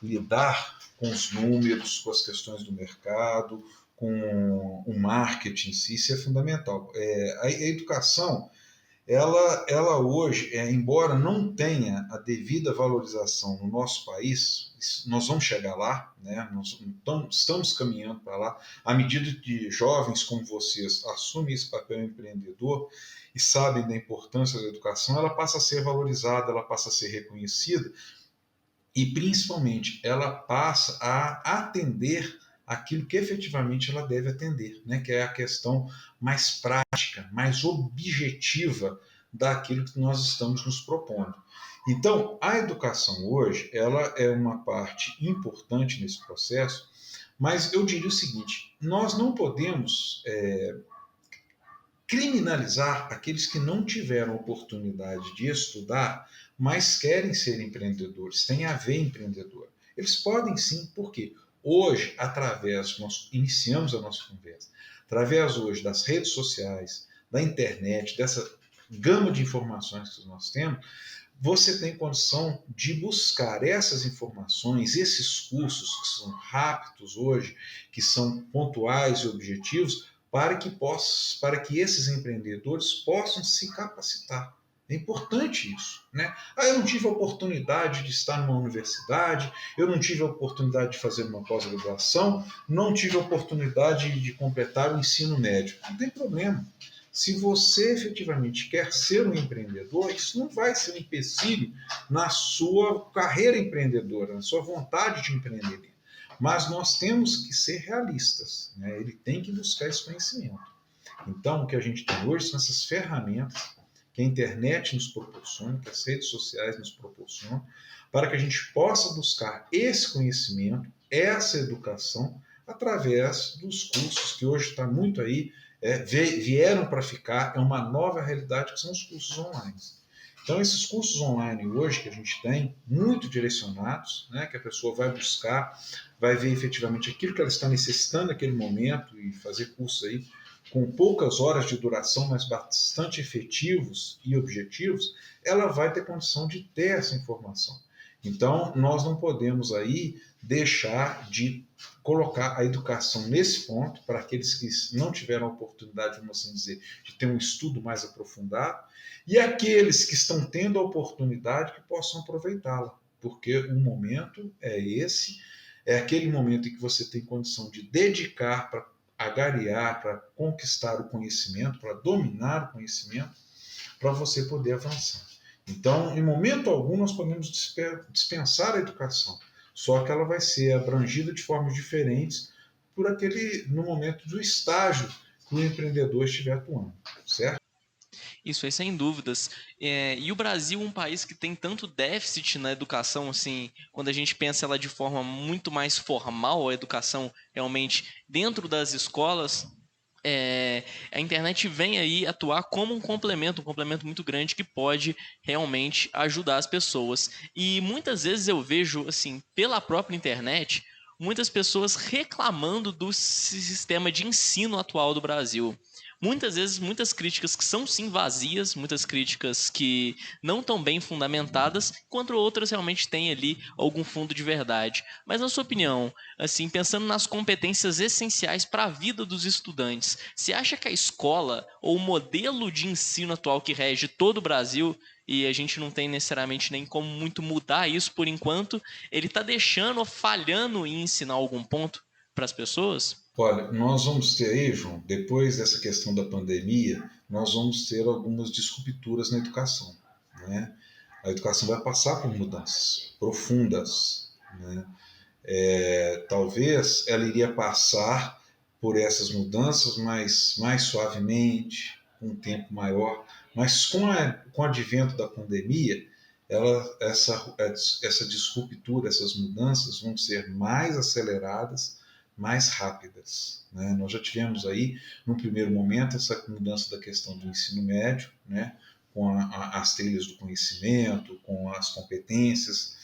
lidar com os números, com as questões do mercado, com o marketing em si, isso é fundamental. A educação, ela hoje, embora não tenha a devida valorização no nosso país, nós vamos chegar lá, né? Nós estamos caminhando para lá, à medida que jovens como vocês assumem esse papel empreendedor e sabem da importância da educação, ela passa a ser valorizada, ela passa a ser reconhecida e, principalmente, ela passa a atender aquilo que efetivamente ela deve atender, né? Que é a questão mais prática, mais objetiva daquilo que nós estamos nos propondo. Então, a educação hoje, ela é uma parte importante nesse processo, mas eu diria o seguinte: nós não podemos criminalizar aqueles que não tiveram oportunidade de estudar, mas querem ser empreendedores, têm a ver empreendedor. Eles podem sim, porque hoje, nós iniciamos a nossa conversa, através hoje das redes sociais, da internet, dessa gama de informações que nós temos, você tem condição de buscar essas informações, esses cursos que são rápidos hoje, que são pontuais e objetivos, para que esses empreendedores possam se capacitar. É importante isso, né? Eu não tive a oportunidade de estar numa universidade, eu não tive a oportunidade de fazer uma pós-graduação, não tive a oportunidade de completar o ensino médio. Não tem problema. Se você efetivamente quer ser um empreendedor, isso não vai ser um empecilho na sua carreira empreendedora, na sua vontade de empreender. Mas nós temos que ser realistas, né? Ele tem que buscar esse conhecimento. Então, o que a gente tem hoje são essas ferramentas que a internet nos proporciona, que as redes sociais nos proporcionam, para que a gente possa buscar esse conhecimento, essa educação, através dos cursos que hoje está muito aí, vieram para ficar, é uma nova realidade que são os cursos online. Então, esses cursos online hoje que a gente tem, muito direcionados, né, que a pessoa vai buscar, vai ver efetivamente aquilo que ela está necessitando naquele momento e fazer cursos aí com poucas horas de duração, mas bastante efetivos e objetivos, ela vai ter condição de ter essa informação. Então, nós não podemos aí deixar de colocar a educação nesse ponto para aqueles que não tiveram a oportunidade, vamos assim dizer, de ter um estudo mais aprofundado, e aqueles que estão tendo a oportunidade que possam aproveitá-la, porque o momento é esse, é aquele momento em que você tem condição de dedicar para agariar, para conquistar o conhecimento, para dominar o conhecimento, para você poder avançar. Então, em momento algum, nós podemos dispensar a educação, só que ela vai ser abrangida de formas diferentes no momento do estágio que o empreendedor estiver atuando, certo? Isso aí, sem dúvidas. E o Brasil é um país que tem tanto déficit na educação, assim, quando a gente pensa ela de forma muito mais formal, a educação realmente dentro das escolas, a internet vem aí atuar como um complemento muito grande que pode realmente ajudar as pessoas. E muitas vezes eu vejo, assim, pela própria internet, muitas pessoas reclamando do sistema de ensino atual do Brasil. muitas vezes muitas críticas que são sim vazias, muitas críticas que não estão bem fundamentadas, enquanto outras realmente têm ali algum fundo de verdade. Mas na sua opinião, assim, pensando nas competências essenciais para a vida dos estudantes, você acha que a escola ou o modelo de ensino atual que rege todo o Brasil, e a gente não tem necessariamente nem como muito mudar isso por enquanto, ele está deixando ou falhando em ensinar algum ponto para as pessoas? Olha, nós vamos ter aí, João, depois dessa questão da pandemia, nós vamos ter algumas disrupturas na educação, né? A educação vai passar por mudanças profundas, né? Talvez ela iria passar por essas mudanças mais suavemente, com um tempo maior, mas com o advento da pandemia, essa disruptura, essas mudanças vão ser mais aceleradas, mais rápidas. Né? Nós já tivemos aí, no primeiro momento, essa mudança da questão do ensino médio, né? Com as trilhas do conhecimento, com as competências.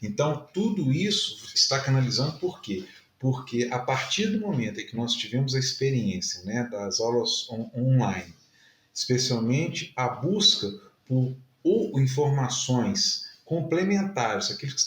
Então, tudo isso está canalizando por quê? Porque a partir do momento em que nós tivemos a experiência, né, das aulas online, especialmente a busca por informações complementares, aquilo que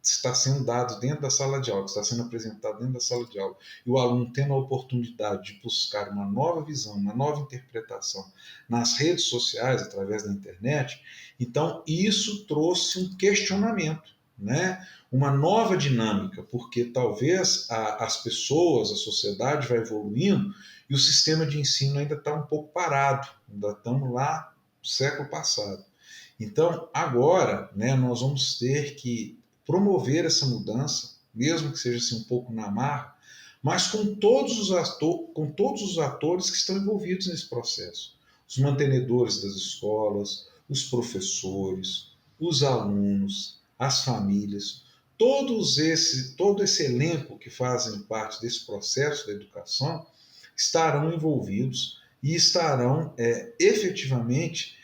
está sendo dado dentro da sala de aula, que está sendo apresentado dentro da sala de aula, e o aluno tendo a oportunidade de buscar uma nova visão, uma nova interpretação nas redes sociais, através da internet, então isso trouxe um questionamento, né? Uma nova dinâmica, porque talvez as pessoas, a sociedade vai evoluindo e o sistema de ensino ainda está um pouco parado, ainda estamos lá no século passado. Então, agora, né, nós vamos ter que promover essa mudança, mesmo que seja assim um pouco na marra, mas com todos os atores que estão envolvidos nesse processo. Os mantenedores das escolas, os professores, os alunos, as famílias, todo esse elenco que fazem parte desse processo da educação estarão envolvidos e estarão efetivamente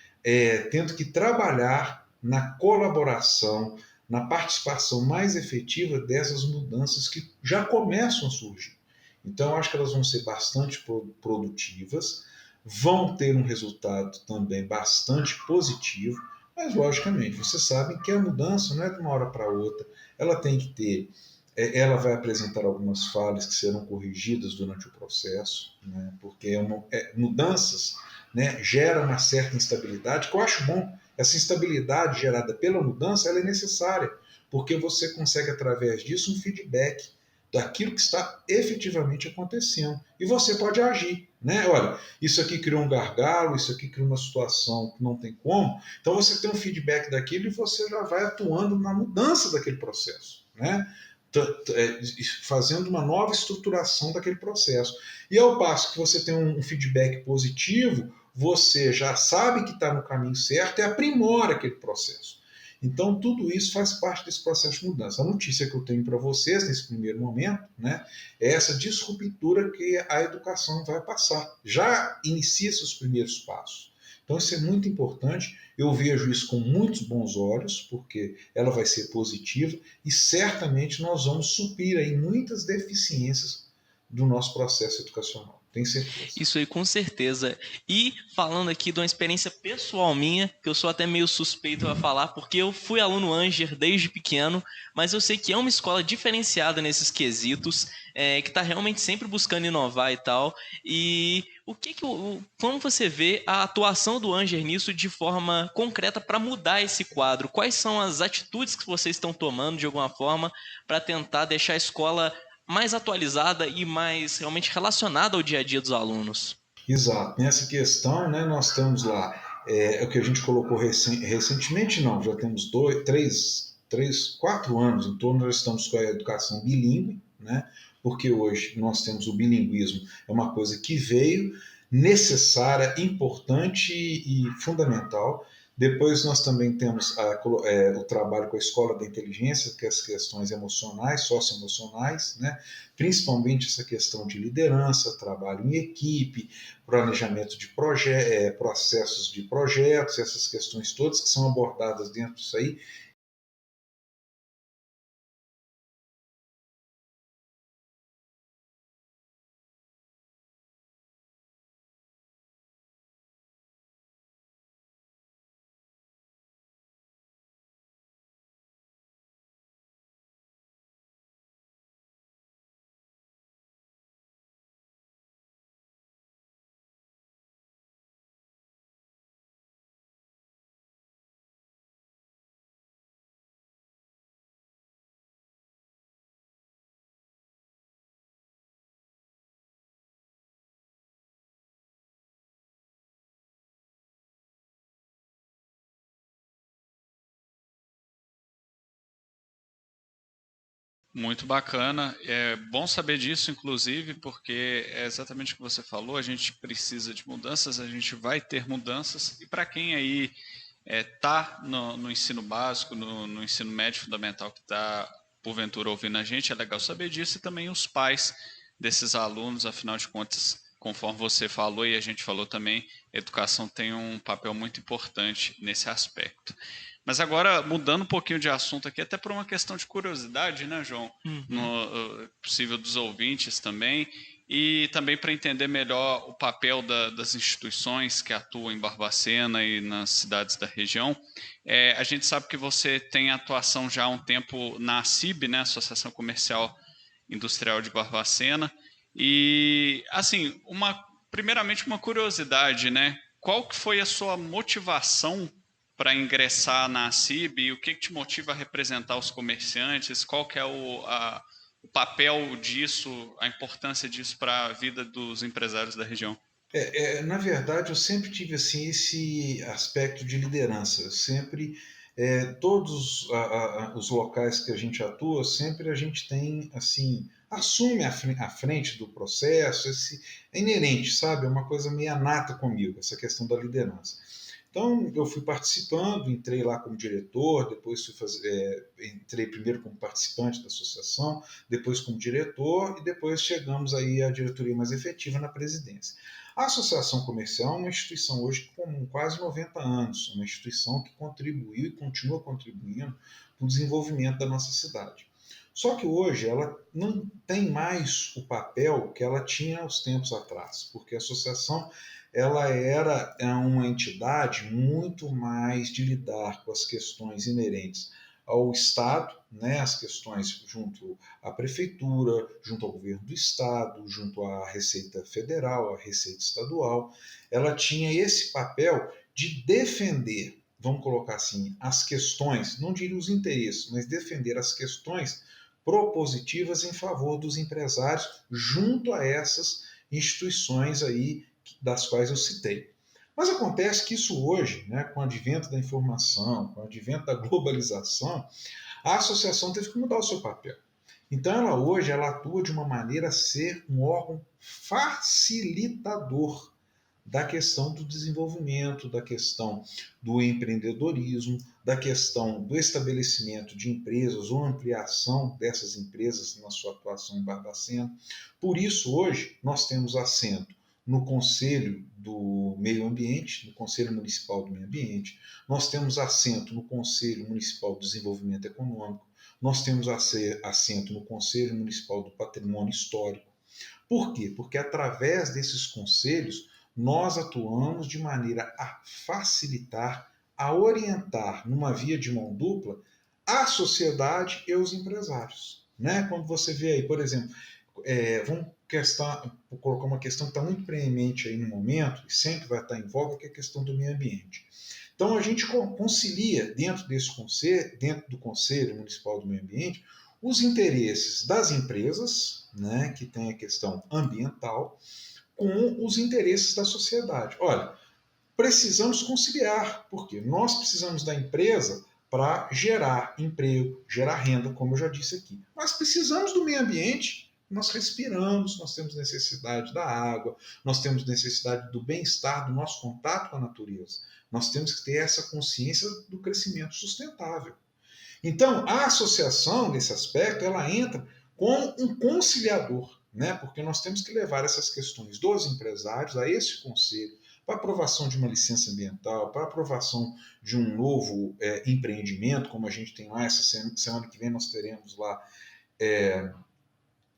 tendo que trabalhar na colaboração, na participação mais efetiva dessas mudanças que já começam a surgir. Então, acho que elas vão ser bastante produtivas, vão ter um resultado também bastante positivo, mas, logicamente, vocês sabem que a mudança não é de uma hora para outra, ela tem que ter ela vai apresentar algumas falhas que serão corrigidas durante o processo, né, porque mudanças, né, geram uma certa instabilidade, que eu acho bom. Essa instabilidade gerada pela mudança ela é necessária, porque você consegue, através disso, um feedback daquilo que está efetivamente acontecendo. E você pode agir. Né? Olha, isso aqui criou um gargalo, isso aqui criou uma situação que não tem como. Então você tem um feedback daquilo e você já vai atuando na mudança daquele processo. Né? Fazendo uma nova estruturação daquele processo. E ao passo que você tem um feedback positivo, você já sabe que está no caminho certo e aprimora aquele processo. Então, tudo isso faz parte desse processo de mudança. A notícia que eu tenho para vocês nesse primeiro momento, né, é essa disruptura que a educação vai passar. Já inicia seus primeiros passos. Então, isso é muito importante. Eu vejo isso com muitos bons olhos, porque ela vai ser positiva e certamente nós vamos suprir aí muitas deficiências do nosso processo educacional. Tenho certeza. Isso aí, com certeza. E falando aqui de uma experiência pessoal minha, que eu sou até meio suspeito a falar, porque eu fui aluno Anger desde pequeno, mas eu sei que é uma escola diferenciada nesses quesitos, que está realmente sempre buscando inovar e tal. E como você vê a atuação do Anger nisso de forma concreta para mudar esse quadro? Quais são as atitudes que vocês estão tomando de alguma forma para tentar deixar a escola mais atualizada e mais realmente relacionada ao dia a dia dos alunos? Exato. Nessa questão, né, nós temos lá o que a gente colocou recentemente, não, já temos 4 anos em torno, nós estamos com a educação bilíngue, né, porque hoje nós temos o bilinguismo, é uma coisa que veio necessária, importante e fundamental. Depois nós também temos o trabalho com a escola da inteligência, que é as questões emocionais, socioemocionais, né? Principalmente essa questão de liderança, trabalho em equipe, planejamento de processos de projetos, essas questões todas que são abordadas dentro disso aí, Muito bacana. É bom saber disso, inclusive, porque é exatamente o que você falou. A gente precisa de mudanças, a gente vai ter mudanças. E para quem aí está no ensino básico, no ensino médio fundamental, que está, porventura, ouvindo a gente, é legal saber disso. E também os pais desses alunos, afinal de contas, conforme você falou e a gente falou também, a educação tem um papel muito importante nesse aspecto. Mas agora, mudando um pouquinho de assunto aqui, até por uma questão de curiosidade, né, João? Possível dos ouvintes também, e também para entender melhor o papel das instituições que atuam em Barbacena e nas cidades da região. A gente sabe que você tem atuação já há um tempo na ACIB, né, Associação Comercial Industrial de Barbacena, e, assim, primeiramente uma curiosidade, né? Qual que foi a sua motivação para ingressar na ACIB e o que te motiva a representar os comerciantes? Qual que é o papel disso, a importância disso para a vida dos empresários da região? Na verdade, eu sempre tive assim esse aspecto de liderança. Eu sempre, todos os locais que a gente atua, sempre a gente tem assim, assume a frente do processo. É inerente, sabe? É uma coisa meio nata comigo, essa questão da liderança. Então, eu fui participando, entrei lá como diretor, depois entrei primeiro como participante da associação, depois como diretor e depois chegamos aí à diretoria mais efetiva na presidência. A Associação Comercial é uma instituição hoje com quase 90 anos, uma instituição que contribuiu e continua contribuindo para o desenvolvimento da nossa cidade. Só que hoje ela não tem mais o papel que ela tinha aos tempos atrás, porque a associação ela era uma entidade muito mais de lidar com as questões inerentes ao Estado, né, as questões junto à Prefeitura, junto ao Governo do Estado, junto à Receita Federal, à Receita Estadual. Ela tinha esse papel de defender, vamos colocar assim, as questões, não diria os interesses, mas defender as questões propositivas em favor dos empresários junto a essas instituições aí das quais eu citei. Mas acontece que isso hoje, né, com o advento da informação, com o advento da globalização, a associação teve que mudar o seu papel. Então ela atua de uma maneira a ser um órgão facilitador da questão do desenvolvimento, da questão do empreendedorismo, da questão do estabelecimento de empresas ou ampliação dessas empresas na sua atuação em Barbacena. Por isso, hoje, nós temos assento no Conselho do Meio Ambiente, no Conselho Municipal do Meio Ambiente, nós temos assento no Conselho Municipal do Desenvolvimento Econômico, nós temos assento no Conselho Municipal do Patrimônio Histórico. Por quê? Porque através desses conselhos nós atuamos de maneira a facilitar, a orientar numa via de mão dupla a sociedade e os empresários. Né? Quando você vê aí, por exemplo, vamos colocar uma questão que está muito preeminente aí no momento e sempre vai estar em voga, que é a questão do meio ambiente. Então a gente concilia dentro do Conselho Municipal do Meio Ambiente os interesses das empresas, né, que tem a questão ambiental, com os interesses da sociedade. Olha, precisamos conciliar, porque nós precisamos da empresa para gerar emprego, gerar renda, como eu já disse aqui. Mas precisamos do meio ambiente. Nós respiramos, nós temos necessidade da água, nós temos necessidade do bem-estar, do nosso contato com a natureza. Nós temos que ter essa consciência do crescimento sustentável. Então, a associação, nesse aspecto, ela entra como um conciliador, né? Porque nós temos que levar essas questões dos empresários a esse conselho, para aprovação de uma licença ambiental, para aprovação de um novo empreendimento, como a gente tem lá, essa semana que vem nós teremos lá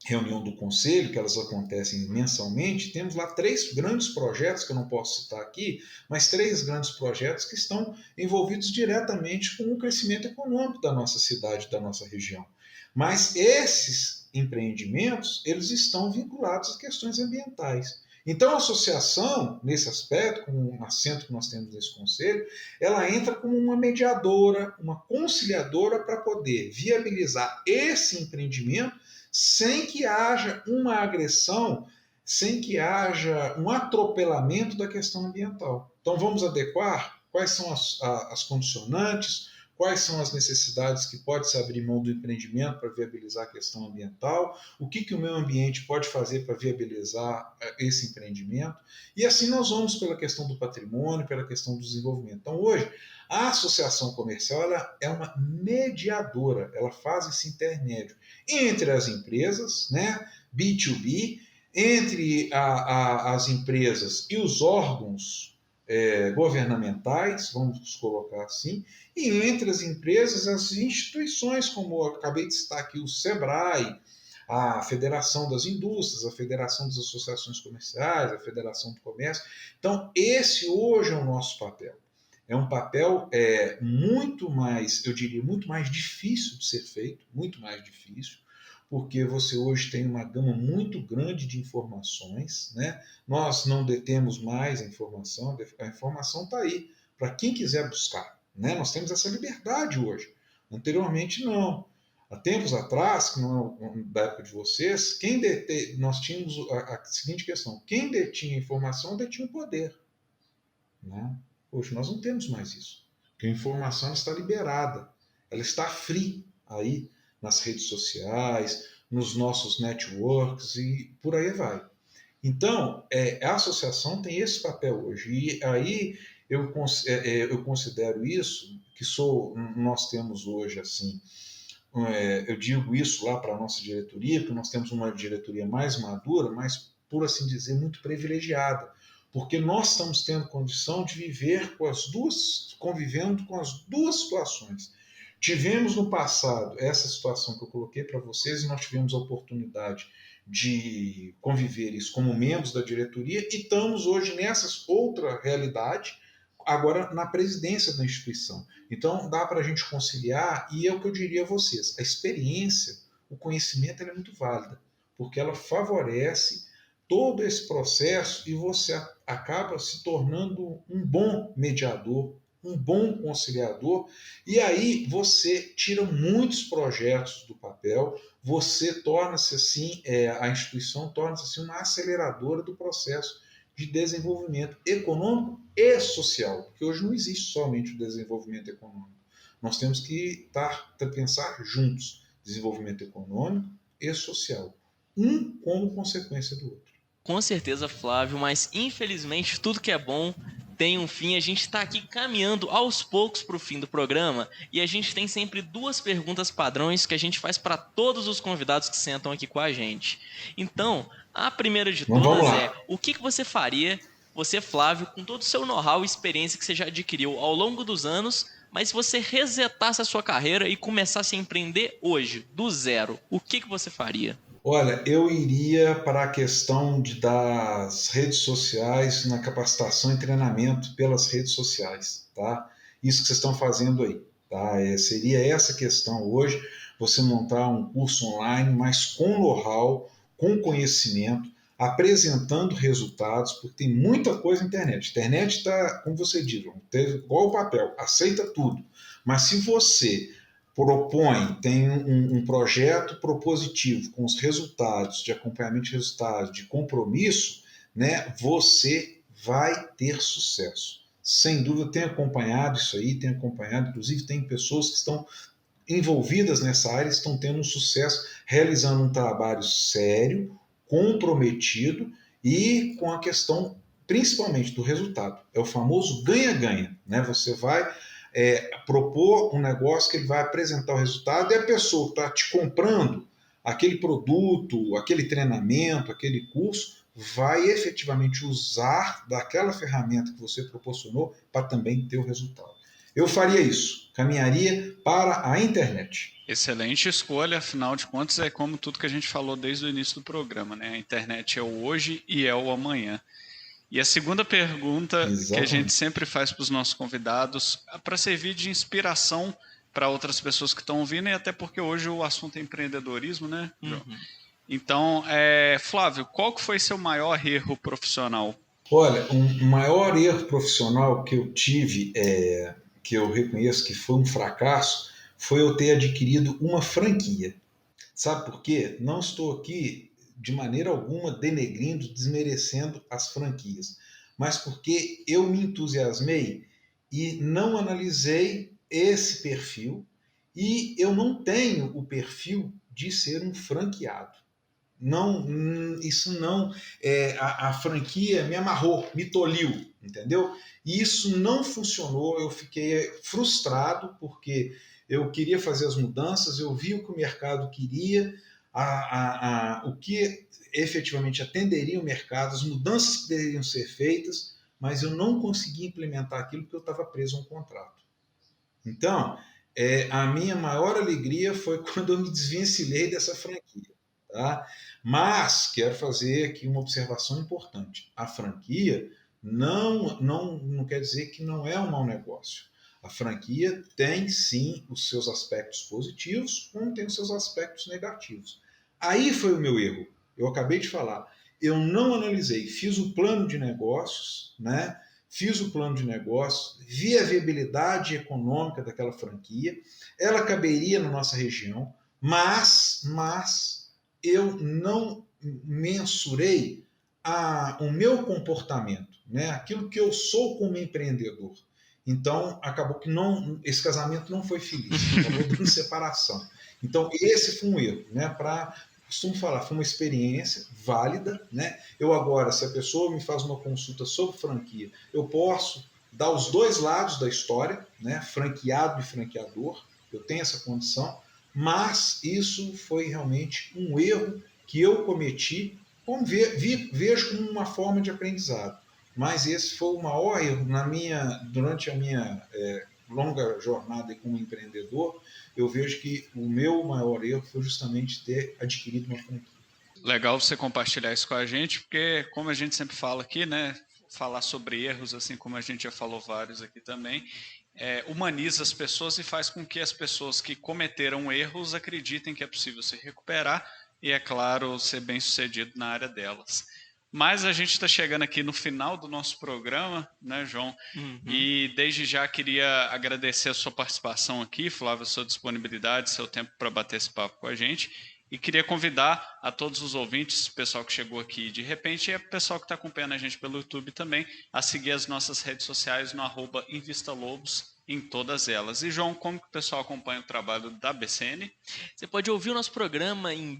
reunião do conselho, que elas acontecem mensalmente. Temos lá 3 grandes projetos, que eu não posso citar aqui, mas 3 grandes projetos que estão envolvidos diretamente com o crescimento econômico da nossa cidade, da nossa região. Mas esses empreendimentos, eles estão vinculados a questões ambientais. Então a associação, nesse aspecto, com um assento que nós temos nesse conselho, ela entra como uma mediadora, uma conciliadora para poder viabilizar esse empreendimento sem que haja uma agressão, sem que haja um atropelamento da questão ambiental. Então vamos adequar quais são as condicionantes, quais são as necessidades que pode se abrir mão do empreendimento para viabilizar a questão ambiental, o que o meio ambiente pode fazer para viabilizar esse empreendimento, e assim nós vamos pela questão do patrimônio, pela questão do desenvolvimento. Então, hoje, a associação comercial ela é uma mediadora, ela faz esse intermédio entre as empresas, né, B2B, entre as empresas e os órgãos governamentais, vamos colocar assim, e entre as empresas e as instituições, como eu acabei de citar aqui, o SEBRAE, a Federação das Indústrias, a Federação das Associações Comerciais, a Federação do Comércio. Então, esse hoje é o nosso papel. É um papel muito mais, eu diria, muito mais difícil de ser feito, muito mais difícil, porque você hoje tem uma gama muito grande de informações, né? Nós não detemos mais a informação está aí para quem quiser buscar, né? Nós temos essa liberdade hoje. Anteriormente, não. Há tempos atrás, que não é da época de vocês, nós tínhamos a seguinte questão: quem detinha a informação detinha o poder, né? Hoje nós não temos mais isso, porque a informação está liberada, ela está free aí nas redes sociais, nos nossos networks e por aí vai. Então, a associação tem esse papel hoje. E aí eu considero isso, nós temos hoje assim, eu digo isso lá para a nossa diretoria, porque nós temos uma diretoria mais madura, mas, por assim dizer, muito privilegiada, porque nós estamos tendo condição de viver convivendo com as duas situações. Tivemos no passado essa situação que eu coloquei para vocês e nós tivemos a oportunidade de conviver isso como membros da diretoria e estamos hoje nessa outra realidade, agora na presidência da instituição. Então dá para a gente conciliar e é o que eu diria a vocês, a experiência, o conhecimento é muito válida, porque ela favorece todo esse processo e você acaba se tornando um bom mediador, um bom conciliador, e aí você tira muitos projetos do papel, você torna-se assim, a instituição torna-se assim uma aceleradora do processo de desenvolvimento econômico e social, porque hoje não existe somente o desenvolvimento econômico. Nós temos que pensar juntos, desenvolvimento econômico e social, um como consequência do outro. Com certeza, Flávio, mas infelizmente tudo que é bom tem um fim. A gente está aqui caminhando aos poucos para o fim do programa e a gente tem sempre duas perguntas padrões que a gente faz para todos os convidados que sentam aqui com a gente. Então, a primeira de todas é: o que você faria, você, Flávio, com todo o seu know-how e experiência que você já adquiriu ao longo dos anos, mas se você resetasse a sua carreira e começasse a empreender hoje, do zero, o que você faria? Olha, eu iria para a questão das redes sociais, na capacitação e treinamento pelas redes sociais, tá? Isso que vocês estão fazendo aí, tá? Seria essa questão hoje, você montar um curso online, mas com know-how, com conhecimento, apresentando resultados, porque tem muita coisa na internet. A internet está, como você diz, igual o papel, aceita tudo. Mas se você tem um projeto propositivo com os resultados, de acompanhamento de resultados, de compromisso, né, você vai ter sucesso. Sem dúvida, tenho acompanhado isso aí, inclusive tem pessoas que estão envolvidas nessa área, estão tendo um sucesso, realizando um trabalho sério, comprometido e com a questão principalmente do resultado. É o famoso ganha-ganha, né? Você vai propor um negócio que ele vai apresentar o resultado e a pessoa que está te comprando aquele produto, aquele treinamento, aquele curso, vai efetivamente usar daquela ferramenta que você proporcionou para também ter o resultado. Eu faria isso, caminharia para a internet. Excelente escolha, afinal de contas é como tudo que a gente falou desde o início do programa, né? A internet é o hoje e é o amanhã. E a segunda pergunta que a gente sempre faz para os nossos convidados, para servir de inspiração para outras pessoas que estão ouvindo, e até porque hoje o assunto é empreendedorismo, né, João? Então, Flávio, qual que foi seu maior erro profissional? Olha, um maior erro profissional que eu tive, que eu reconheço que foi um fracasso, foi eu ter adquirido uma franquia. Sabe por quê? Não estou aqui de maneira alguma denegrindo, desmerecendo as franquias, mas porque eu me entusiasmei e não analisei esse perfil e eu não tenho o perfil de ser um franqueado. Não, isso não, a franquia me amarrou, me tolhiu, entendeu? E isso não funcionou, eu fiquei frustrado porque eu queria fazer as mudanças, eu vi o que o mercado queria, o que efetivamente atenderia o mercado, as mudanças que deveriam ser feitas, mas eu não consegui implementar aquilo porque eu estava preso a um contrato. Então, a minha maior alegria foi quando eu me desvencilhei dessa franquia. Tá? Mas quero fazer aqui uma observação importante. A franquia não quer dizer que não é um mau negócio. A franquia tem sim os seus aspectos positivos, como tem os seus aspectos negativos. Aí foi o meu erro. Eu acabei de falar. Eu não analisei, fiz o plano de negócios, né? Fiz o plano de negócios, vi a viabilidade econômica daquela franquia, ela caberia na nossa região, mas eu não mensurei o meu comportamento, né? Aquilo que eu sou como empreendedor. Então, acabou que esse casamento não foi feliz, acabou dando separação. Então, esse foi um erro, né? Costumo falar, foi uma experiência válida, né? Eu agora, se a pessoa me faz uma consulta sobre franquia, eu posso dar os dois lados da história, né? Franqueado e franqueador, eu tenho essa condição, mas isso foi realmente um erro que eu cometi, vejo como uma forma de aprendizado. Mas esse foi o maior erro durante a minha longa jornada como empreendedor. Eu vejo que o meu maior erro foi justamente ter adquirido uma franquia. Legal você compartilhar isso com a gente, porque como a gente sempre fala aqui, né, falar sobre erros, assim como a gente já falou vários aqui também, humaniza as pessoas e faz com que as pessoas que cometeram erros acreditem que é possível se recuperar e, é claro, ser bem-sucedido na área delas. Mas a gente está chegando aqui no final do nosso programa, né, João? Uhum. E desde já queria agradecer a sua participação aqui, Flávio, a sua disponibilidade, seu tempo para bater esse papo com a gente. E queria convidar a todos os ouvintes, o pessoal que chegou aqui de repente e o pessoal que está acompanhando a gente pelo YouTube também, a seguir as nossas redes sociais no @InvistaLobos em todas elas. E João, como que o pessoal acompanha o trabalho da BCN? Você pode ouvir o nosso programa em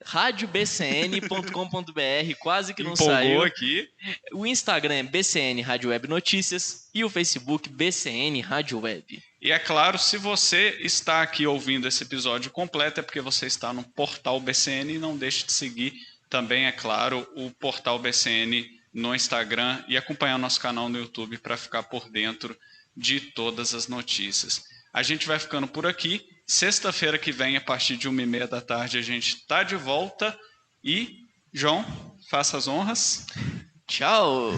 radiobcn.com.br, quase que não Empolgou saiu. aqui. O Instagram é BCN Rádio Web Notícias e o Facebook BCN Rádio Web. E é claro, se você está aqui ouvindo esse episódio completo, é porque você está no portal BCN e não deixe de seguir também, é claro, o portal BCN no Instagram e acompanhar nosso canal no YouTube para ficar por dentro de todas as notícias. A gente vai ficando por aqui. Sexta-feira que vem, a partir de 1h30 da tarde, a gente está de volta. E, João, faça as honras. Tchau!